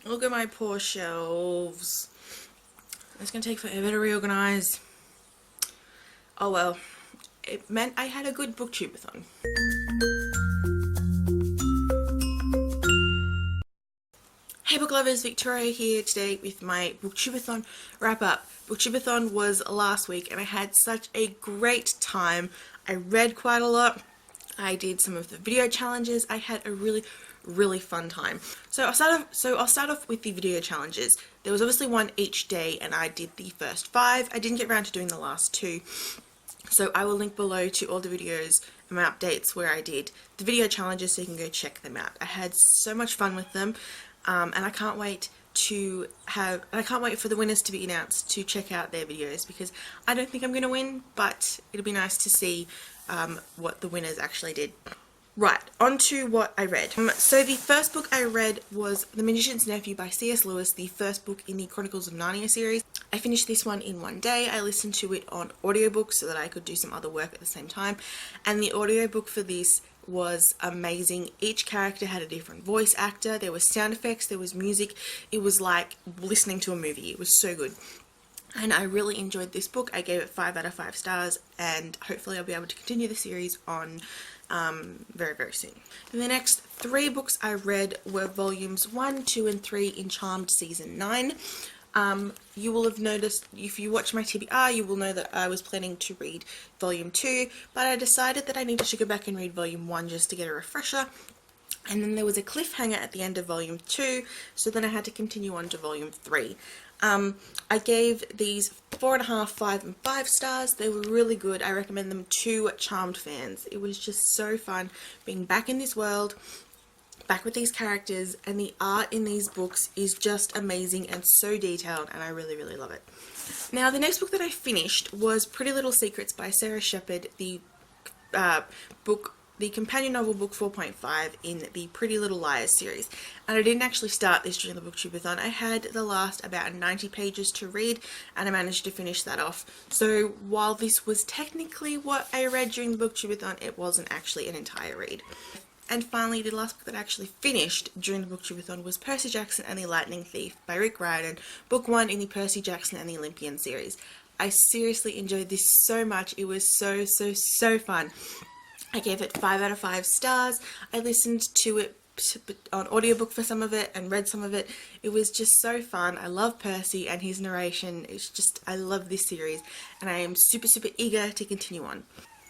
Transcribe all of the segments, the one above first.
Look at my poor shelves. It's going to take forever to reorganise. Oh well, it meant I had a good BookTube-A-Thon. Hey book lovers, Victoria here today with my BookTube-A-Thon wrap up. BookTube-A-Thon was last week and I had such a great time. I read quite a lot. I did some of the video challenges. I had a really fun time. So I'll start off with the video challenges. There was obviously one each day and I did the first 5. I didn't get around to doing the last 2. So I will link below to all the videos and my updates where I did the video challenges so you can go check them out. I had so much fun with them. And I can't wait for the winners to be announced to check out their videos, because I don't think I'm going to win, but it'll be nice to see what the winners actually did. Right, on to what I read. So the first book I read was The Magician's Nephew by C.S. Lewis, the first book in the Chronicles of Narnia series. I finished this one in one day. I listened to it on audiobook so that I could do some other work at the same time, and the audiobook for this was amazing. Each character had a different voice actor, there was sound effects, there was music. It was like listening to a movie. It was so good. And I really enjoyed this book. I gave it 5 out of 5 stars, and hopefully I'll be able to continue the series on very soon. And the next 3 books I read were volumes 1, 2 and 3 in Charmed season 9. You will have noticed, if you watch my TBR, you will know that I was planning to read volume 2, but I decided that I needed to go back and read volume 1 just to get a refresher. And then there was a cliffhanger at the end of volume 2, so then I had to continue on to volume 3. I gave these 4.5, 5 and 5 stars. They were really good. I recommend them to Charmed fans. It was just so fun being back in this world, back with these characters, and the art in these books is just amazing and so detailed, and I really love it. Now the next book that I finished was Pretty Little Secrets by Sarah Shepard, the companion novel book 4.5 in the Pretty Little Liars series. And I didn't actually start this during the BookTube-A-Thon. I had the last about 90 pages to read and I managed to finish that off. So while this was technically what I read during the BookTube-A-Thon, it wasn't actually an entire read. And finally, the last book that I actually finished during the BookTube-A-Thon was Percy Jackson and the Lightning Thief by Rick Riordan, book 1 in the Percy Jackson and the Olympian series. I seriously enjoyed this so much. It was so fun. I gave it 5 out of 5 stars. I listened to it on audiobook for some of it and read some of it. It was just so fun. I love Percy and his narration. It's just, I love this series and I am super eager to continue on.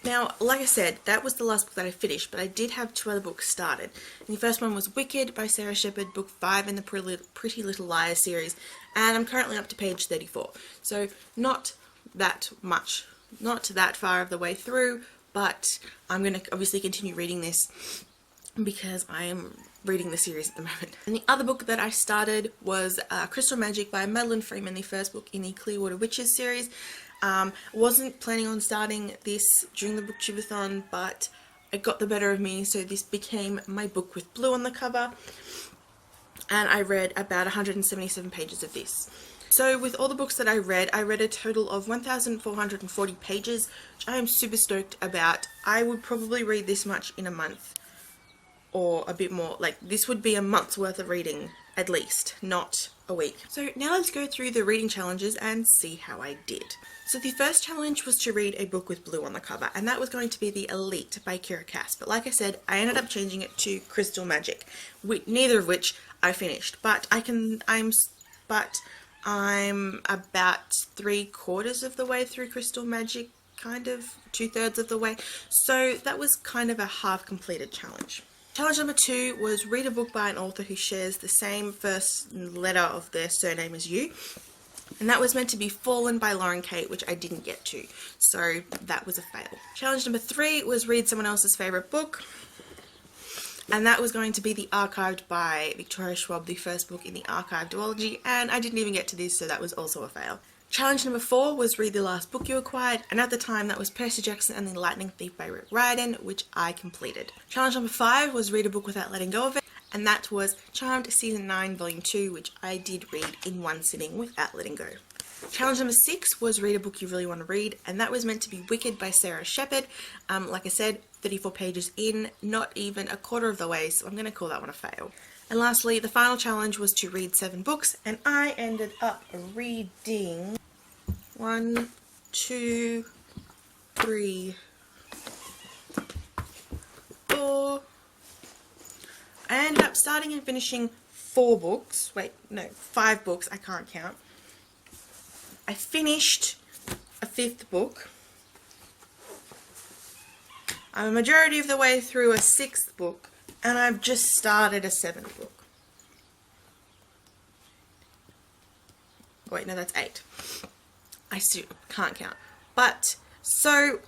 Now, like I said, that was the last book that I finished, but I did have 2 other books started. And the first one was Wicked by Sarah Shepard, book 5 in the Pretty Little Liars series, and I'm currently up to page 34. So not that much, not that far of the way through, but I'm going to obviously continue reading this because I am reading the series at the moment. And the other book that I started was Crystal Magic by Madeline Freeman, the first book in the Clearwater Witches series. Wasn't planning on starting this during the BookTube-A-Thon, but it got the better of me, so this became my book with blue on the cover, and I read about 177 pages of this. So with all the books that I read a total of 1,440 pages, which I am super stoked about. I would probably read this much in a month, or a bit more. Like, this would be a month's worth of reading at least, not a week. So now let's go through the reading challenges and see how I did. So the first challenge was to read a book with blue on the cover, and that was going to be The Elite by Kira Cass. But like I said, I ended up changing it to Crystal Magic, neither of which I finished. But I'm about 3/4 of the way through Crystal Magic, kind of 2/3 of the way. So that was kind of a half completed challenge. Challenge number 2 was read a book by an author who shares the same first letter of their surname as you. And that was meant to be Fallen by Lauren Kate, which I didn't get to. So that was a fail. Challenge number 3 was read someone else's favourite book. And that was going to be The Archived by Victoria Schwab, the first book in the Archived duology. And I didn't even get to this, so that was also a fail. Challenge number 4 was read the last book you acquired, and at the time that was Percy Jackson and the Lightning Thief by Rick Riordan, which I completed. Challenge number 5 was read a book without letting go of it, and that was Charmed Season 9 Volume 2, which I did read in one sitting without letting go. Challenge number 6 was read a book you really want to read, and that was meant to be Wicked by Sarah Shepard. Like I said, 34 pages in, not even a quarter of the way, so I'm going to call that one a fail. And lastly, the final challenge was to read 7 books, and I ended up reading 1, 2, 3, 4. I ended up starting and finishing 4 books. Wait, no, 5 books. I can't count. I finished a 5th book. I'm a majority of the way through a 6th book, and I've just started a 7th book. Wait, no, that's 8. I still can't count. But, so,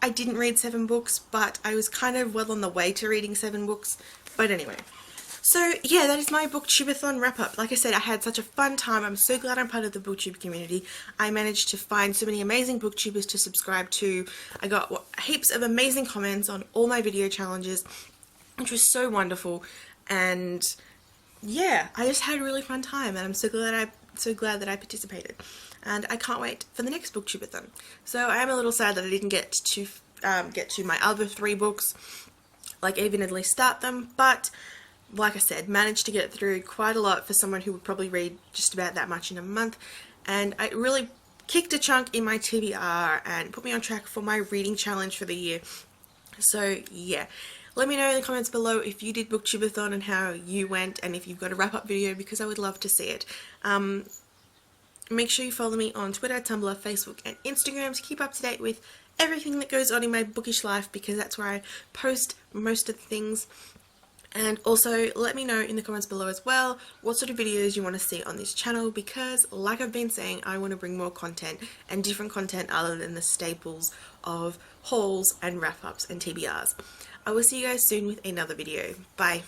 I didn't read 7 books, but I was kind of well on the way to reading 7 books. But anyway. So, yeah, that is my BookTube-A-Thon wrap-up. Like I said, I had such a fun time. I'm so glad I'm part of the BookTube community. I managed to find so many amazing BookTubers to subscribe to. I got heaps of amazing comments on all my video challenges, which was so wonderful. And, yeah, I just had a really fun time, and I'm so glad that I participated. And I can't wait for the next BookTube-A-Thon. So I am a little sad that I didn't get to my other 3 books, like even at least start them, but like I said, managed to get through quite a lot for someone who would probably read just about that much in a month, and it really kicked a chunk in my TBR and put me on track for my reading challenge for the year. So yeah, let me know in the comments below if you did BookTube-A-Thon and how you went, and if you've got a wrap-up video, because I would love to see it. Make sure you follow me on Twitter, Tumblr, Facebook and Instagram to keep up to date with everything that goes on in my bookish life, because that's where I post most of the things. And also let me know in the comments below as well what sort of videos you want to see on this channel, because like I've been saying, I want to bring more content and different content other than the staples of hauls and wrap-ups and TBRs. I will see you guys soon with another video. Bye!